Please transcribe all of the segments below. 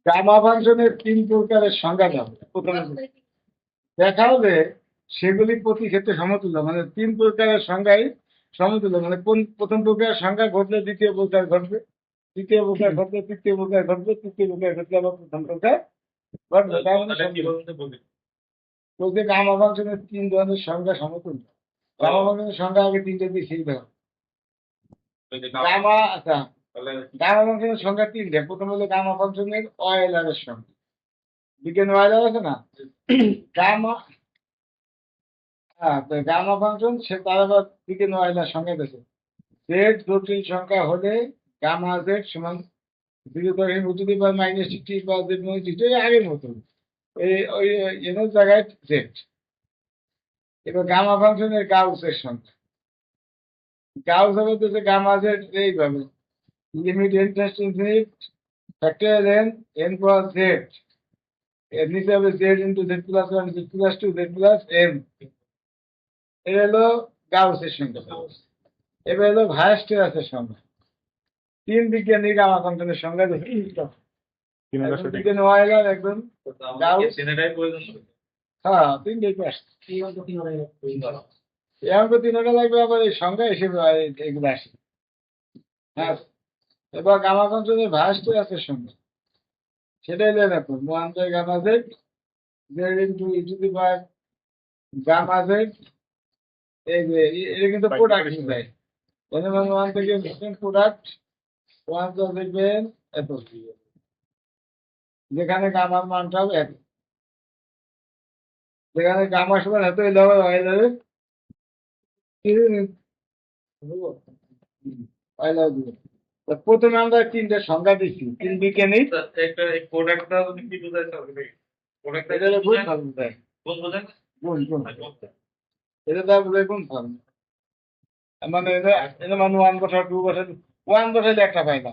Gamma ফাংশনের তিন প্রকারের সংজ্ঞা দাও প্রথমে দেখাও যে সেগুলি প্রতি ক্ষেত্রে সমতুল্য, মানে তিন প্রকারের সংজ্ঞাই সমতুল্য, মানে কোন প্রথম প্রকারের সংজ্ঞা ঘটলে দ্বিতীয় প্রকার ঘটবে, দ্বিতীয় প্রকার ঘটলে তৃতীয় প্রকার ঘটবে, তৃতীয় প্রকার ঘটলে আবার প্রথম প্রকার ঘটবে। তার মানে বলতে গামা ফাংশনের তিন ধরনের সংজ্ঞা সমতুল্য। গামা ফাংশনের সংজ্ঞা আগে তিনটে দিয়ে সেই দাও। গামা, আচ্ছা, গামা ফাংশনের সংখ্যা তিনটে। প্রথম হলো গামা ফাংশনের অয়েলারের সংখ্যা, বিজ্ঞান অয়েলার আছে না, গামা, হ্যাঁ, তো গামা ফাংশন সে তার আবার বিজ্ঞান অয়েলার সংখ্যা দিয়েছে। জেড জটিল সংখ্যা হলে গামা জেড সমান 0 - বা জেড -t আগের মতো, ওই এনের জায়গায় জেড। এবার গামা ফাংশনের গাউসের সংখ্যা, গাউস হবে তো গামা জেড এইভাবে limit n tends to infinite factorial n cross Z, এর নিচে হবে Z into Z plus one Z plus two Z plus m। এটা হলো গাউসের সংখ্যা। এবার হলো ভায়াস্টেরাসের সংখ্যা। তিন বিজ্ঞানী গামা ফাংশনের সংখ্যা বিজ্ঞানী অয়েলার একদম গাউস, হ্যাঁ তিনটেই পাস। এখন তো তিনটা লাগবে, আবার এই সংখ্যা হিসেবে এগুলো আসে। হ্যাঁ, এবার গামা ফাংশনের ভায়াস্টেরাসের সংখ্যা সেটাই দেখো, 1 gamma Z Z into E to the power gamma Z. এই যে এটা কিন্তু প্রোডাক্ট দেয়, মানে 1 থেকে প্রোডাক্ট 1 তো দেখবেন এত, যেখানে গামার মানটাও এত, যেখানে গামা সমান এত হয়ে যাবে প্রথমে আমরা তিনটা সংখ্যা দিচ্ছি, তিন বিজ্ঞানী এটা তা বলে কোন ফর্ম, মানে এটা মানে 1 বছর 2 বছর, 1 বছরে একটা পাইলা,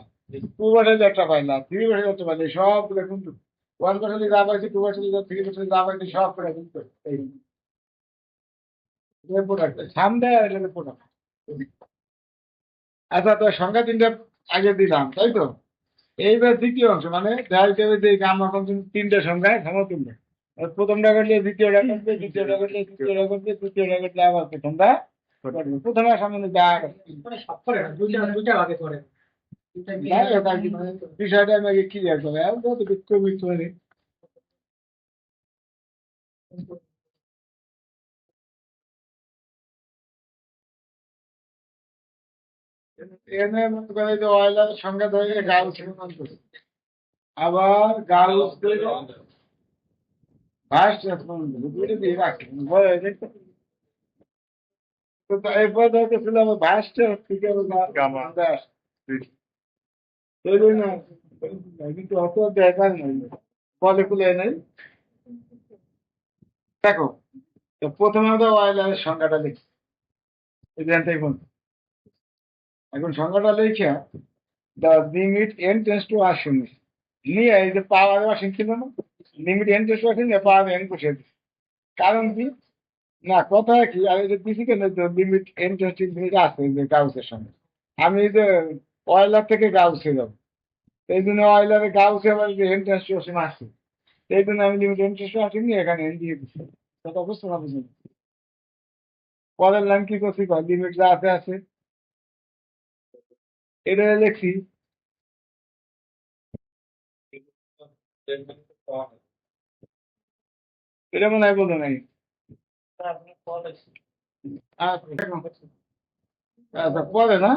2 বছরে একটা পাইলা, 3 বছরে একটা পাইলা, সবগুলো কিন্তু 1 বছরে যা পাইছে 2 বছরে 3 বছরে যা পাইছে সব করে কিন্তু এই প্রোডাক্ট সামনে এটা প্রোডাক্ট। আচ্ছা, তো সংখ্যা তিনটা আগে দিলাম তাই তো। এইবার দ্বিতীয় অংশ মানে দেখা যাবে যে গামা ফাংশন তিনটে সংখ্যায় সমতুল্য। প্রথমটা ঘটলে দ্বিতীয়টা ঘটবে, দ্বিতীয়টা ঘটলে তৃতীয়টা ঘটবে, তৃতীয়টা ঘটলে আবার প্রথমটা ঘটবে। প্রথমে সামনে যা বিষয়টা আমি আগে ক্লিয়ার করে কবি করে এনে মনে করে যে অয়েলার সংখ্যা ধরে গাউস অনুমান করে, আবার গাউস ভাস দুটো দিয়ে রাখে এরপর ধরতে ছিল আমার ভাসটা ঠিক আছে গামা না, কিন্তু অত দেখার নাই বলে খুলে নাই। দেখো, তো প্রথমে আমরা অয়েলারের সংখ্যাটা লিখি, এখন সংখ্যাটা লিখে the limit n tends to অসীম নিয়ে এই যে পাওয়ার অসীম ছিল না, লিমিট n tends to অসীম নিয়ে পাওয়ার n বসিয়ে দিই। কারণ কি না, কথা কি আর এই যে দিছি কেন, limit n tends to infinity আছে এই যে গাউসের সঙ্গে, আমি এই যে অয়েলার থেকে গাউসে যাবো, এই জন্য অয়েলারে গাউসে আবার যে n tends to অসীম আছে, এই জন্য আমি লিমিট n tends to অসীম নিয়ে এখানে n দিয়ে দিচ্ছি। কথা বুঝতে না বুঝুন, পরের লাইন কি করছি, লিমিট যা আছে আছে এটা লিখছি। এটা মনে হয় বলো নাই। আচ্ছা পরে না,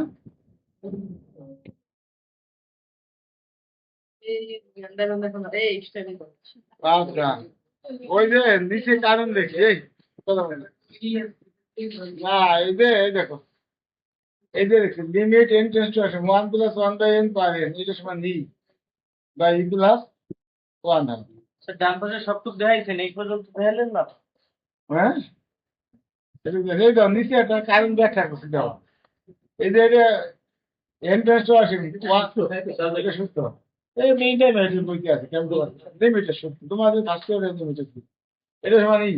আচ্ছা ওই যে নিচে কারণ দেখি এই না, এই যে এই দেখো, এই যে দেখছি limit n tends two 1 + 1/n পার n এটা সমান ই বা ই প্লাস 1 হবে। ডান পাশে সবটুকু দেখাইছেন, এই পর্যন্ত দেখালেন না। হ্যাঁ, এই দাও নিচে একটা কারণ ব্যাখ্যা করছি দাও, এই যে এটা n টেন্ডস টু 1 এটা সূত্র, এই মেইনটাই ম্যাজিক বইতে আছে কেমন লিমিটের সূত্র, তোমাদের ফার্স্ট ইয়ারের লিমিটের সূত্র এটা সমান ই।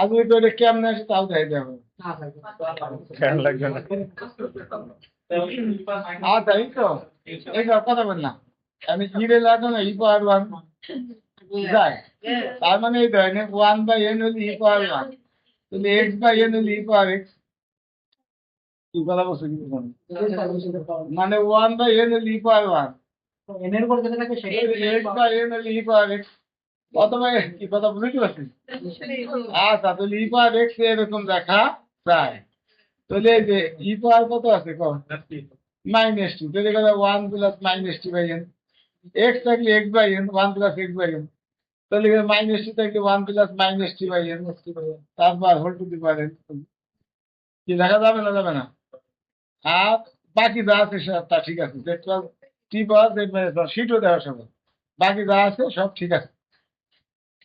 আজকে তো এটা কেমন আসে তাও দেখাই দেবো, খেয়াল লাগবে না। আচ্ছা এই তো এই কথা বল না, আমি ইরে লাগানো ই পাওয়ার ওয়ান যায়, তার মানে এই ধরেন ওয়ান বাই এন হলে ই পাওয়ার ওয়ান, তাহলে এক্স বাই এন হলে ই পাওয়ার এক্স। কি কথা বলছো কি বলছো? মানে ওয়ান বাই এন হলে ই পাওয়ার ওয়ান, এনের উপর যেটা থাকে সেটাই এক্স বাই এন হলে ই পাওয়ার এক্স। অথবা কি কথা বুঝতে পারছি? আচ্ছা, তাহলে ই পাওয়ার এক্স এরকম দেখা যায়। তাহলে এই যে ই পাওয়ার কত আছে কম, মাইনাস টু, তাহলে কথা one plus minus two by n, x থাকলে x by n, one plus x by n, তাহলে মাইনাস টু থাকলে one plus minus two by n, তারপর whole to the power n. কি দেখা যাবে না যাবে না? আর বাকি যা আছে সব তা ঠিক আছে, জেড প্লাস টি পাওয়ার জেড মাইনাস ওয়ান সিটও দেওয়া সব, বাকি যা আছে সব ঠিক আছে।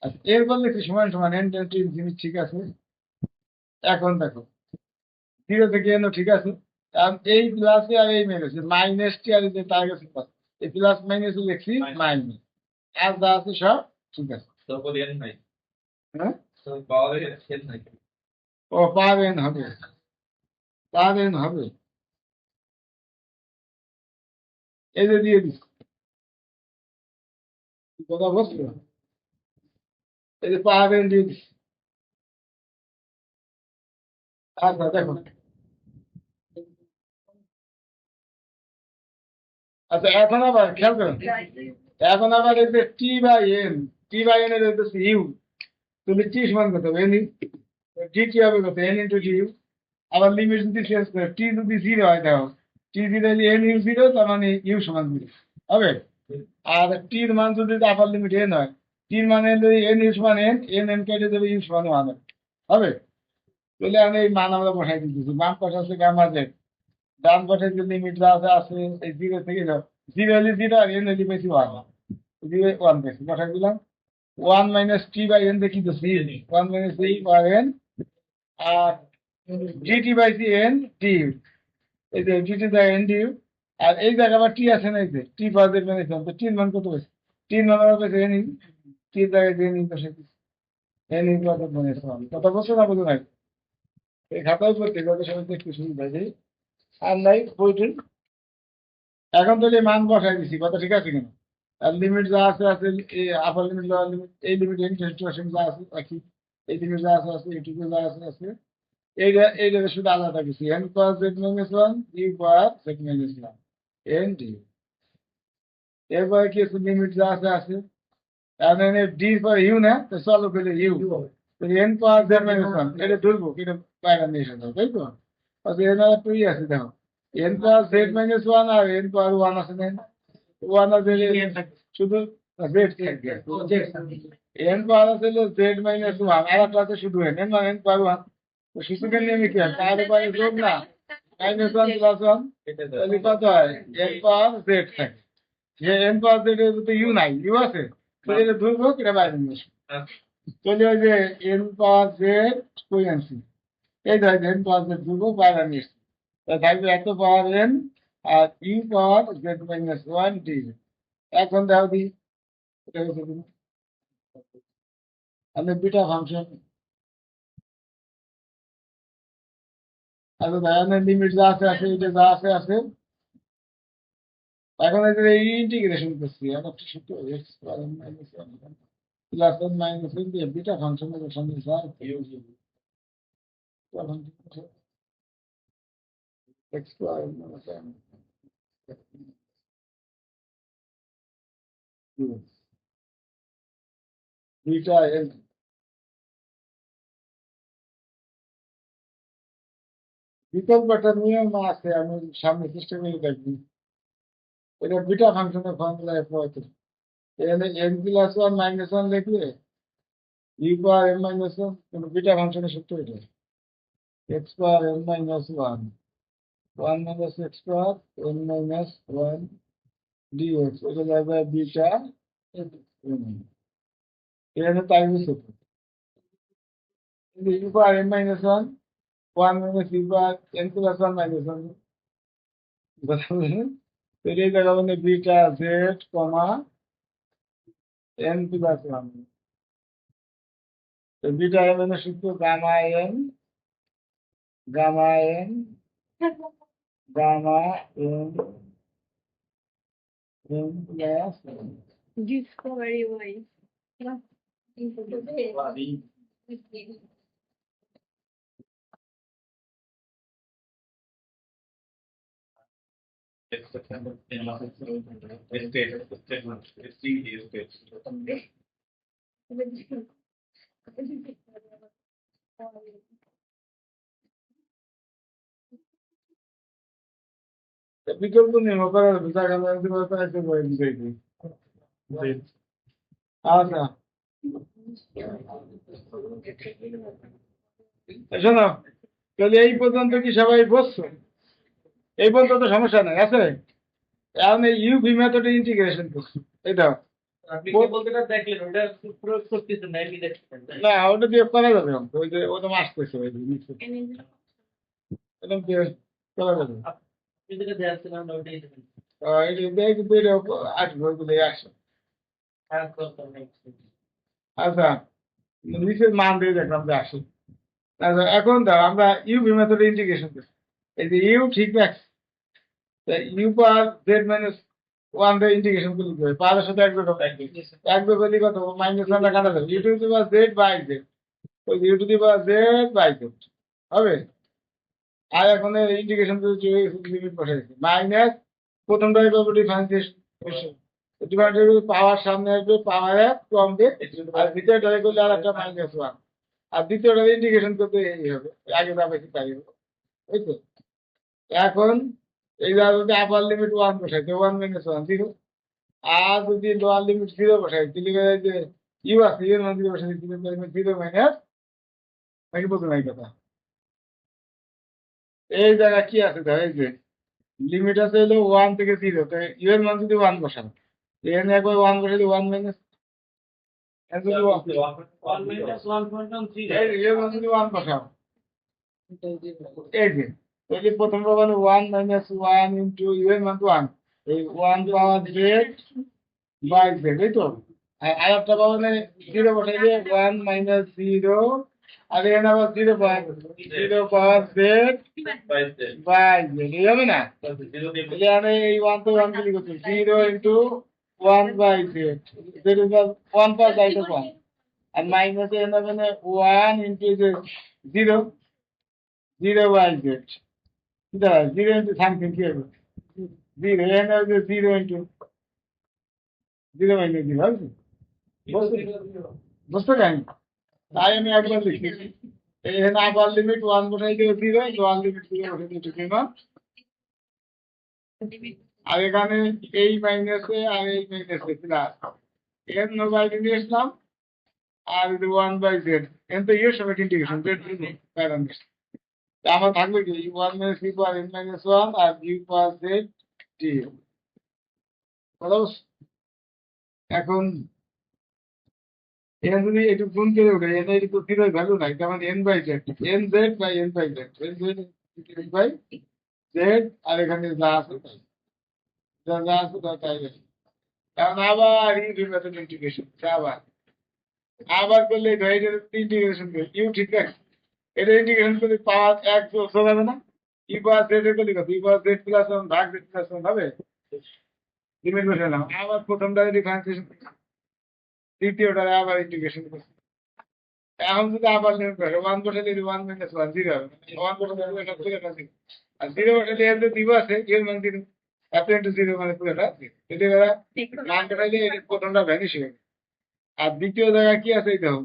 আচ্ছা, এরপর লিখছি সমান সমান এন টি জিনিস ঠিক আছে। এখন দেখো জিরো থেকে এনও ঠিক আছে, কারণ এই প্লাসে আর এই মাইনাসে, মাইনাস টি আর এই যে তার কাছে প্লাস, এই প্লাস মাইনাসে লিখছি মাইনাস, আর যা আছে সব ঠিক আছে। হ্যাঁ, ও পাবেন হবে, পাবেন হবে, এই যে দিয়ে দিচ্ছি, কথা বলছো, এই যে পাবেন দিয়ে দিচ্ছি। আচ্ছা দেখো, আচ্ছা এখন আবার খেয়াল করুন, এখন আবার এই যে টি বাই এন এর হইতেছে ইউ, তুমি টি সমান কত হবে এন, ডি টি হবে কত এন ইন্টু টি ইউ। আবার লিমিট যদি চেঞ্জ করে টি যদি জিরো হয় দেখো, টি জিরো হলে এন ইউ জিরো, তার মানে ইউ সমান জিরো হবে। আর টির মান যদি আপার লিমিট এন হয়, টির মানে হলো এন ইউ সমান এন, এন এন কেটে দেবে ইউ সমান ওয়ান হবে। তাহলে আমি এই মান আমরা বসাই দিতেছি, বাম পাশে আছে গামা জেড, ডান পাশে যে লিমিট যা আছে আছে এই জিরো থেকে যাও, জিরো হলে জিরো আর এন হলে বেশি ওয়ান, জিরো ওয়ান বেশি বসাই দিলাম। One minus t by n দেখি তো c, one minus t by N, আর GT by c n t u, এই যে GT by n t u. আর এই জায়গা আবার টি আছে না, এই যে t power Z minus one, তো টির মান কত বেশি, টির মান আমার কাছে এন ইউ, টির জায়গায় যে এন ইউ বসে N U power Z minus one. কথা বলছো না বলছো নাই? এই খাতায় পড়তে গেলে সবাই দেখতে সুবিধা যায়, আর নাই বইটির। এখন তো এই মান বসাই দিছি, কথা ঠিক আছে কিনা? আর লিমিট যা আছে আছে, এই আপার লিমিট লোয়ার লিমিট, এই লিমিট ইন্টারেস্টেশন যা আছে একই, এই লিমিট যা আছে আছে, এইটুকু যা আছে আছে, এইটা শুধু আলাদা কিছু, N power Z minus one, U power Z minus one, N D. এরপরে কি আছে, লিমিট যা আছে আছে, আর ডি পর ইউ না, তো চলো পেলে U, N power Z minus one, এটা ধরবো এটা বাইরে নিয়ে এসে দাও, তাই তো? আচ্ছা এন আর টুই আছে দেখো, N power Z minus one আর এন পাওয়ার ওয়ান আছে না, ওয়ান আছে শুধু জেড থাকবে, এন পাওয়ার আছে জেড মাইনাস ওয়ান, আর একটা আছে শুধু এন, এন মানে এন পাওয়ার ওয়ান। তো সূচকের নিয়মে কি হয়, তার উপরে যোগ না, মাইনাস ওয়ান প্লাস ওয়ান, তাহলে কত হয়, এন পাওয়ার জেড থাকে। যে এন পাওয়ার জেড এর তো ইউ নাই, ইউ আছে, তাহলে এটা ধরবো এটা বাইরে নিয়ে আসবো। তাহলে ওই যে এন পাওয়ার জেড কই আনছি, এই ধর এন পাওয়ার জেড ধরবো বাইরে নিয়ে আসছি, তা থাকবে এত পাওয়ার এন আর you power Z minus one d. এখন দেখো দি এটা হচ্ছে কিনা, আমি বিটা ফাংশন, আচ্ছা ধারণের লিমিট যা আছে আছে, এটা যা আছে আছে। এখন এই ইন্টিগ্রেশন করছি, এখন একটা সূত্র x minus one plus one minus one দিয়ে বিটা ফাংশনের সঙ্গে যা x square minus one beta N, বিকল্প একটা নিয়ম আছে, আমি সামনে চেষ্টা করে দেখবি, এটা বিটা ফাংশনের ফর্মুলায় প্রয়োগ করি। এখানে n plus one minus one লিখলে u power N minus one, কিন্তু বিটা ফাংশনের সূত্র এটা, x power N minus one, one minus x power N minus one dx, এটা যাবে বিটা এন। এখানে তাই সূত্র, কিন্তু u power N minus one, one minus you power n plus one minus one, কথা বললেন? তো এই জায়গা মানে beta z comma n plus one, তো বিটা এন এর সূত্র gamma N, gamma N, gamma N Yes. Discovery wise. বিকল্প নেই ওপরে বিচার করতে বই দিতেছি আচ্ছা শোনো তাহলে এই পর্যন্ত কি সবাই বসছো এই পর্যন্ত তো সমস্যা নাই আছে এখন এই ইউভি মেথডে ইন্টিগ্রেশন করছি এটা আপনি কি বলতে দেখলেন ওটা প্রয়োগ করতেছেন না এমনি দেখছেন না ওটা দিয়ে করা যাবে ওই যে ওটা আসতেছে ওই যে নিচে। এটা দিয়ে করা যাবে আপনি যেটা দেখছিলেন ওটাই দেখেন এটা দিয়ে কিন্তু এটা আসবে ওইগুলো আসে আর কথা নেই আচ্ছা নিচের মান দিয়ে দেখলাম যে আসে আচ্ছা এখন দাও আমরা ইউভি মেথডে ইন্টিগ্রেশন করি এই যে ইউ ঠিক রাখছি U power Z minus one দিয়ে ইন্টিগ্রেশন করে দিতে হবে পাওয়ার সাথে এক রকম এক করলে কত মাইনাস ওয়ানটা কাটা যাবে u to the power Z by z ওই u to the power Z by z হবে আর এখন ইন্টিগ্রেশন করে লিমিট বসাইছি মাইনাস প্রথমটা পাবো ডিফারেন্সিয়েশন পাওয়ার সামনে আসবে পাওয়ার এক কমবে আর দ্বিতীয়টা করলে আর একটা মাইনাস ওয়ান আর দ্বিতীয়টা ইন্টিগ্রেশন করতে এই হবে আগে যা বেশি তাই হবে বুঝছো এখন এই যদি আপার লিমিট ওয়ান বসাইছে ওয়ান মাইনাস ওয়ান জিরো আর যদি লোয়ার লিমিট জিরো বসাই তাহলে যে ইউ আছে ইউর মান জিরো বসাই জিরো মাইনাস নাকি বলতে নাই কথা এই জায়গা কি আছে ধর এই যে লিমিট আছে হলো ওয়ান থেকে জিরো তো ইউ এর মান যদি ওয়ান বসান এখানে একবার ওয়ান বসাইলে ওয়ান মাইনাস যদি one minus one point three U এর মান যদি ওয়ান বসাও এই যে এই যে প্রথম পাবেন one minus one into U এর মান ওয়ান এই one power Z by Z এই তো আর একটা পাবেন জিরো বসাইলে ওয়ান মাইনাস জিরো আর এখানে আবার zero power Z by Z এই হবে না এখানে এই ওয়ান তো ওয়ান গুলি করতে zero into one by Z Z one power by one আর মাইনাস এখানে হবে ওয়ান ইন্টু যে zero zero by Z zero into something কি হবে জিরো এখানে হবে zero into zero minus zero হবে বুঝতে পারি তাই আমি একবার লিখি এখানে আবার লিমিট ওয়ান বসাই দিয়ে জিরো ওয়ান লিমিট জিরো বসাই দিয়ে জিরো আর এখানে এই মাইনাসে আর এই মাইনাসে প্লাস এন বাইরে নিয়ে আসলাম আর ওয়ান বাই জেড এন তো ইয়ের সঙ্গে ইন্টিগ্রেশন জেড প্যারামিটার আমার থাকবে কি one minus you power N minus one আর ইউ পাওয়ার জেড টি এখন এখানে যদি একটু গুণ করে ওঠে এনে একটু জিরোর ভ্যালু নাই যেমন n by Z n z by n by Z n z by z আর এখানে যা আছে তাই যা আছে তাই কারণ আবার ইউনিট ইন্টিগ্রেশন আবার করলে ইন্টিগ্রেশন করে ইউ ঠিক আছে এটা ইন্টিগ্রেশন করলে পাওয়ার এক যোগ হবে না ইউ পাওয়ার জেড এর করলে কত U power Z plus one ভাগ জেড প্লাস ওয়ান হবে লিমিট বসালাম আবার প্রথমটা ডিফারেন্সিয়েশন দ্বিতীয়টা আবার ইন্টিগ্রেশন করছি এখন যদি আবার লিমিট বসে ওয়ান বসালে ওয়ান মাইনাস ওয়ান জিরো হবে ওয়ান বসালে আর জিরো বসালে এর যে দিব আছে এর মান জিরো এত ইন্টু জিরো মানে পুরোটা যদি এরা মান কাটাইলে প্রথমটা ভ্যানিশ হয়ে যাবে আর দ্বিতীয় জায়গায় কি আছে এই দেখো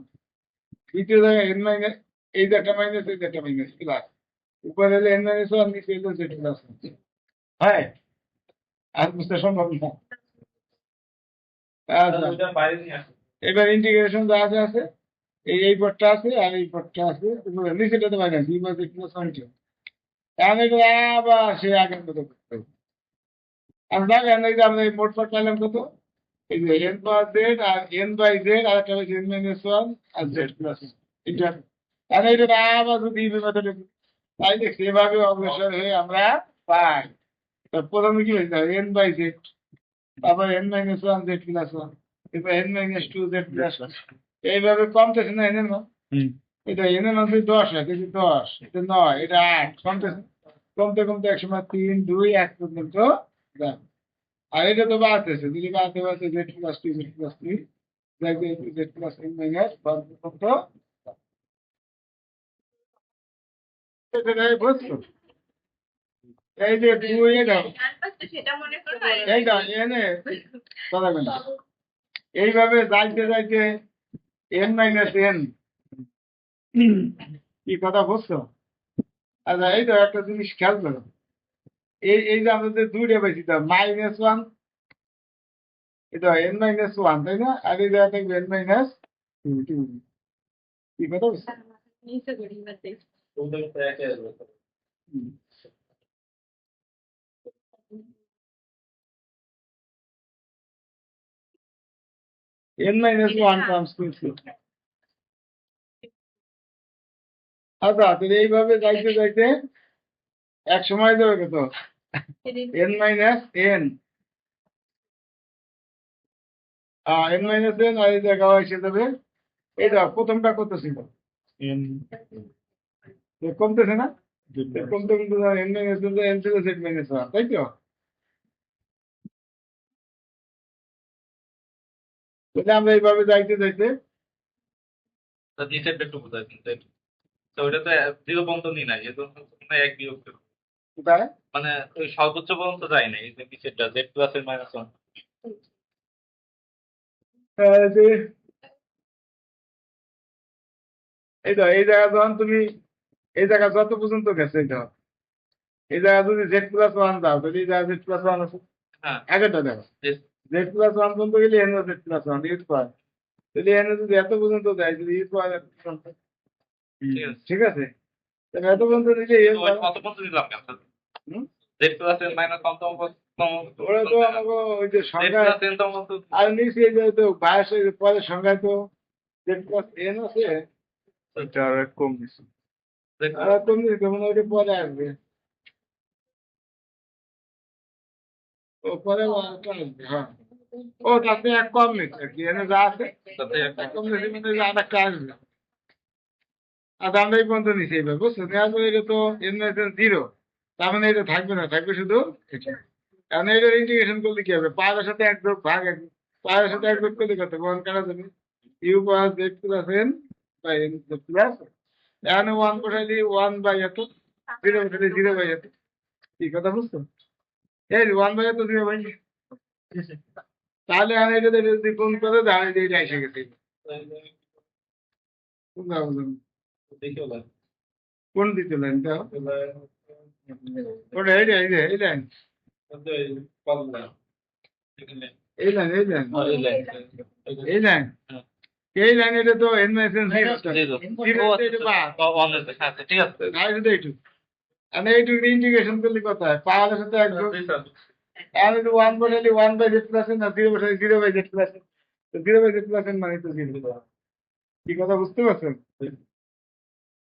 দ্বিতীয় জায়গায় এন মাইনাস এই যে একটা মাইনাস এই যে একটা মাইনাস প্লাস উপরে এলে এন মাইনাস ওয়ান নিচে এলে জেড প্লাস হ্যাঁ আর বুঝতে সম্ভব না আচ্ছা এবার ইন্টিগ্রেশন যা আছে আছে এই পদটা আছে আর এই পদটা আছে নিচেটাতে মাইনাস দুই মাস একটু সন্টে এখন এটা আবার সে আগের মতো করতে হবে আর দেখেন এই যে আমরা এই মোট পদ পাইলাম কত এই যে এন পাওয়ার জেড আর এন বাই জেড আর একটা হচ্ছে এন মাইনাস ওয়ান আর জেড প্লাস এটা এখন এটা আবার যদি মেথডে তাই দেখছি এভাবে অগ্রসর হয়ে আমরা পাই তো প্রথমে কি হয়েছে এন বাই জেড তারপর n minus one Z plus one এবার n minus two Z plus one এইভাবে কমতেছে না এনের মান এটা এনের মান 10 হয় কিন্তু 10 এটা 9 এটা 8 কমতেছে কমতে কমতে একসময় 3 2 1 পর্যন্ত যাবে আর এটা তো বাড়তেছে, যদি বাড়তে বাড়তে জেড প্লাস টু দেখবে জেড প্লাস এন মাইনাস কত বুঝছো? এই যে টু এটা সেটা মনে করো এইটা এনে কথা বলি। এইভাবে যাইতে যাইতে এন মাইনাস এন, কি কথা বুঝছো? আচ্ছা এই তো একটা জিনিস খেয়াল করো, এই যে আমাদের দুইটা বেশি তো মাইনাস ওয়ান, এটা এন মাইনাস ওয়ান তাই না? আর এই জায়গা থাকবে এন মাইনাস টু, কি কথা বুঝছো? নিচে করি বাতে n minus one terms to. আচ্ছা তাহলে এইভাবে যাইতে যাইতে এক সময় দেবে কত n minus n, n minus n, আর এই জায়গা এসে যাবে এটা প্রথমটা কত ছিল কমতেছে না, কমতে কমতে এন মাইনাস এন ছিল জেড মাইনাস ওয়ান তাই তো? তাহলে আমরা এইভাবে যাইতে যাইতে তো নিচেরটা একটু বোঝায় কিন্তু তো ওটা তো 0 পর্যন্ত নিয়ে নাই, এই জন্য মানে 1 বিয়োগ করো। কোথায় মানে ওই সর্বোচ্চ পর্যন্ত যায় না, এই যে নিচেরটা z প্লাস এর মাইনাস 1। যে এই তো এই জায়গা যখন তুমি এই জায়গা যত পর্যন্ত গেছে এটা, এই জায়গা যদি জেড প্লাস ওয়ান দাও তাহলে এই জায়গা জেড প্লাস ওয়ান আছে, হ্যাঁ আগেরটা দেখো yes, জেড প্লাস ওয়ান পর্যন্ত গেলে N Z plus one use পায়, তাহলে এন যদি এত পর্যন্ত দেয় যদি ইউজ পাওয়া যায় ঠিক আছে। ঠিক আছে, তাহলে এত পর্যন্ত নিলে তো ওই কত পর্যন্ত নিলাম কেন z প্লাস এর মাইনাস 1 তম ওরা তো আমাকে ওই যে z সংখ্যা প্লাস n তম আর নিচে যে তো বায়াসের পরে সংখ্যায় তো জেড প্লাস এন আছে, এটা আর কম দিছি আর কম দিতে কেমন ওইটা পরে আসবে, ও পরে ওটা আসবে, হ্যাঁ ও তাতে এক কম নিচ্ছে কি এনে যা আছে তাতে এক কম নিচ্ছে মানে যে আর একটা আসবে। আচ্ছা আমরা এই পর্যন্ত নিচ্ছি এইভাবে বুঝছো, নেওয়ার পরে এটা তো এন জিরো, তার মানে এটা থাকবে না, থাকবে শুধু এটা। কারণ এটার ইন্টিগ্রেশন করলে কি হবে, পায়ের সাথে এক যোগ ভাগ এক, পায়ের সাথে এক যোগ করলে কত বহন করা যাবে U power Z plus N by N plus এখানে ওয়ান বসাইলে ওয়ান বাই এত, জিরো বসাইলে জিরো বাই এত, কি কথা বুঝছো? এই ওয়ান বাই এত জিরো বাই, তাহলে আমি এটা যদি কোন করে তাহলে এটা এসে গেছে, বুঝলাম বুঝলাম। কোন দিতে লাইন দাও ওটা এই লাইন এই লাইন এই লাইন এই লাইন এই লাইন এই লাইন, এটা তো এন মাইনাস ঠিক আছে এইটুকু, আমি এইটুকু ইন্টিগ্রেশন করলে কত হয়, পাওয়ার সাথে এক যোগ, আমি তো ওয়ান বসাইলে ওয়ান বাই জেড প্লাস না জিরো বসাইলে zero by z plus, zero by z plus মানে তো জিরো, কি কথা বুঝতে পারছেন?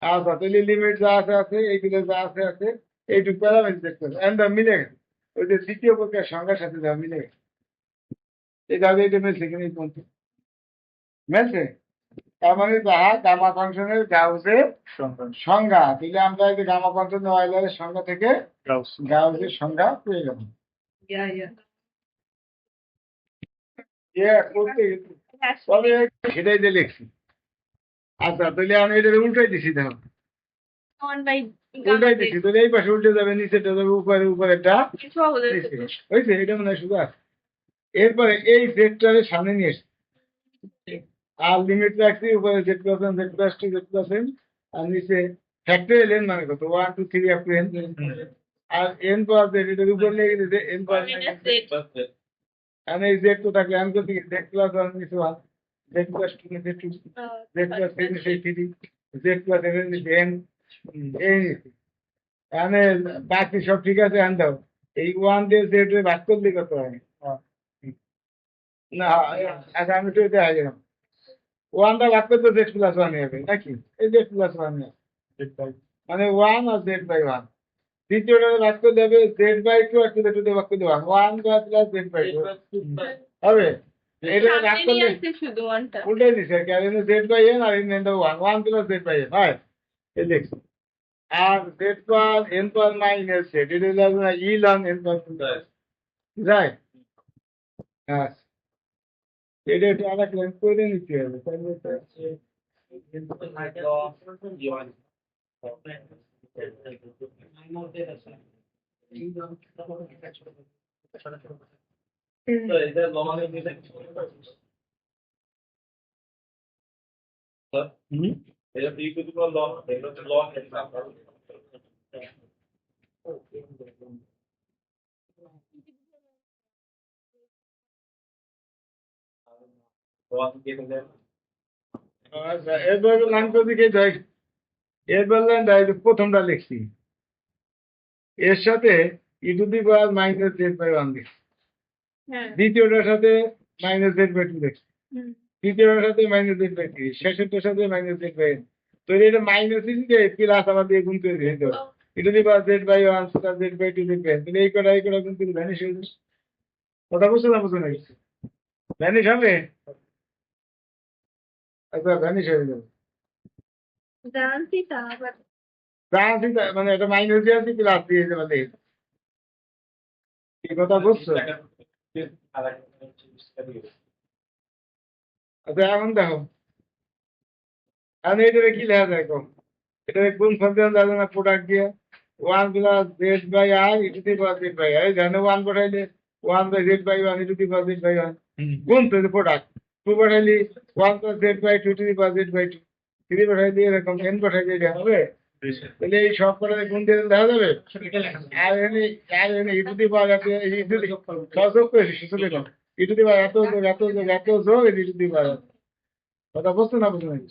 আচ্ছা তাহলে লিমিট যা আছে আছে, এইগুলো যা আছে আছে, এইটুকু প্যারামিটার দেখতে হবে এন্ড মিলে গেছে, ওই যে দ্বিতীয় প্রকার সংখ্যার সাথে যা মিলে গেছে, এই যাবে এটা মিলছে কিনা এই পর্যন্ত মিলছে, তার মানে যাহা গামা ফাংশনের গাউসের সংজ্ঞা দিলে আমরা এই যে গামা ফাংশন ওয়াইলারের সংজ্ঞা থেকে গাউসের সংজ্ঞা পেয়ে গেলাম। করতে গেছি তবে সেটাই যে লিখছি। আচ্ছা তাহলে আমি এটা উল্টাই দিছি, দেখো উল্টাই দিছি, তাহলে এই পাশে উল্টে যাবে, নিচেটা যাবে উপরে, উপরেটা হয়েছে, এটা মনে হয় শুধু আছে। এরপরে এই জেডটারে সামনে নিয়ে এসছি আর লিমিট রাখছি উপরে z plus one Z plus two Z plus n, আর নিচে ফ্যাক্টরিয়াল এন মানে কত 1 2 3 আপ টু এন, আর এন পাওয়ার জেড এটার উপর লেগে দিতে এন পাওয়ার, আমি এই জেড তো থাকলে আমি করতে জেড প্লাস ওয়ান নিচে ওয়ান, জেড প্লাস টু নিচে টু, জেড প্লাস থ্রি নিচে থ্রি, জেড প্লাস এন নিচে এন, এই নিচে আমি বাকি সব ঠিক আছে আন দাও, এই ওয়ান দিয়ে জেড ভাগ করলে কত হয় না, আচ্ছা আমি তো এটা হাই ওয়ানটা ভাগ করতে জেড প্লাস ওয়ান হবে নাকি, এই জেড প্লাস ওয়ান মানে ওয়ান আর জেড বাই ওয়ান, দ্বিতীয়টা ভাগ করে দেবে জেড বাই টু আর টু টু ভাগ করে দেওয়া one by plus Z by two হবে, এটা ভাগ করলে উল্টাই দিছে কারণ জেড বাই এন আর N one one plus Z by N হয়, এই দেখছি আর Z power N power minus Z, এটা হলো ই লং এন পাওয়ার যায়, আচ্ছা এটা একটু আলাদা লাইন করে নিতে হবে তাহলে তো তো এটা লবণের মিলে হুম? এটা কি কিছু করে লন এগুলো তো লন আচ্ছা এরপর লাইন করে দিকে যাই এরপর লাইনটা এই যে প্রথমটা লিখছি এর সাথে e to the power minus z by one লিখছি হ্যাঁ দ্বিতীয়টার সাথে মাইনাস জেড বাই টু লিখছি হুম। তৃতীয়টার সাথে মাইনাস জেড বাই থ্রি শেষেরটার সাথে মাইনাস জেড বাই এন তো এটা মাইনাস দিয়ে প্লাস আবার দিয়ে গুণ করে দিয়ে দেবো e to the power Z by one plus Z by two z by n তাহলে এই কটা গুণ করে ভ্যানিশ হয়ে যাবে কথা বুঝতে না বুঝতে নাকি ভ্যানিশ হবে আচ্ছা ভ্যানিশ হয়ে যাবে জানছি তা আবার জানছি মানে এটা মাইনাস দিয়ে আছে প্লাস দিয়ে মানে এই কথা বুঝছো আচ্ছা এখন দেখো এখন এটা কি লেখা দেখো এটা কোন ফাংশন যাবে না প্রোডাক্ট দিয়ে one plus Z by r e to the power Z by r জানো ওয়ান বসাইলে one by z by one e to the power Z by one গুণ তো প্রোডাক্ট টু বসাইলি one plus Z by two to the power Z by two three বসাইলি এরকম n বসাইলে এটা হবে তাহলে এই সব করে গুণ দিয়ে দেখা যাবে আর এনে ই to the power E to দি সহযোগ করে শিশু দিলাম ই টু দি পাওয়ার এত যোগ এত যোগ এত যোগ ই টু দি পাওয়ার কথা বুঝতে না বুঝতে নাকি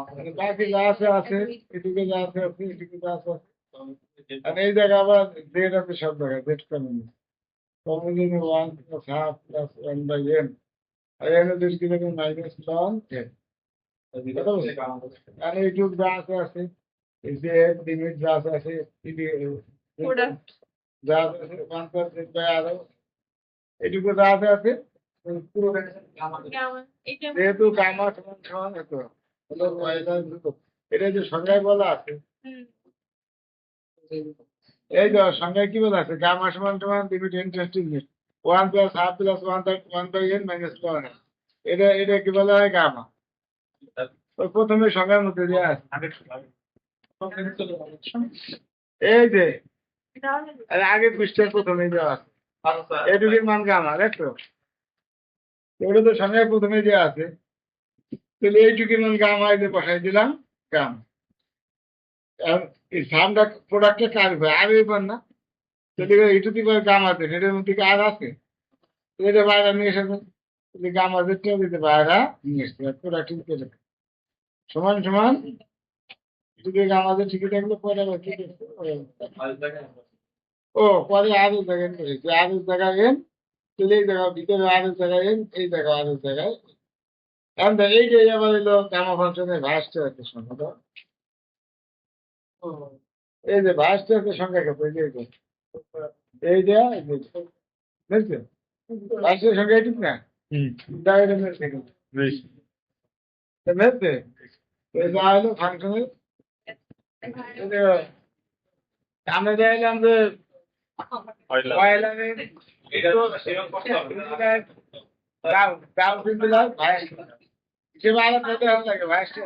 মানে বাকি যা আছে এটুকু যা আছে এটুকু যা আছে আর এই জায়গা আবার জেড আছে সব জায়গায় Z common common one plus half plus one by N আর এনে যদি কি দেখেন মাইনাস লন এন আর এইটুকু যা আছে এই যে লিমিট যা আছে প্রোডাক্ট যা আছে ওয়ান প্লাস জেড বাই আরো এইটুকু যা আছে পুরো কেমন এটা যেহেতু গামা সমান সমান এত হলো এটা যে সংজ্ঞায় বলা আছে হুম এই যে সংজ্ঞায় কি বলা আছে গামা সমান সমান limit N tends to limit one plus half plus one by N minus one এটা কি বলা হয় গামা ওই প্রথমে সংজ্ঞার মধ্যে দেওয়া আছে এই যে তাহলে আর আগে পৃষ্ঠার প্রথমে দেওয়া আছে এটুকুর মান গামা দেখো ওটা তো সংজ্ঞায় প্রথমে দেওয়া আছে তাহলে এইটুকুর মান গামা এই যে বসাই দিলাম গামা আর এই সামটা প্রোডাক্টটা কার হবে আর এবার না তাহলে এইটু দিকে গাম আছে এটার মধ্যে কি আর আছে তো এটা বাইরে নিয়ে এসেছে তাহলে গাম আছে দিতে বাইরে নিয়ে এসছে প্রোডাক্ট সমান সমান যদি গাম আছে ঠিকই থাকলে পরে আবার ঠিক আছে ও পরে আরেক জায়গায় নিয়ে এসেছে আরেক জায়গায় এন তাহলে এই জায়গা ভিতরে আরেক জায়গায় এন এই জায়গা আরেক জায়গায় এখন দেখ এই যে আবার এলো গামা ফাংশনের ভাসটা আছে সংখ্যাটা এই যে ভাসটা আছে সংখ্যা কত এই যে এইটা বুঝছো ভাসের সংখ্যা ঠিক না ডাইরেক্ট মেলছে কিন্তু মেলছে এটা হলো ফাংশনের আমরা চাইলাম যে পয়লারে দাম কিন্তু ভাইস হিসেবে আলাদা করতে লাগে ভাইসটা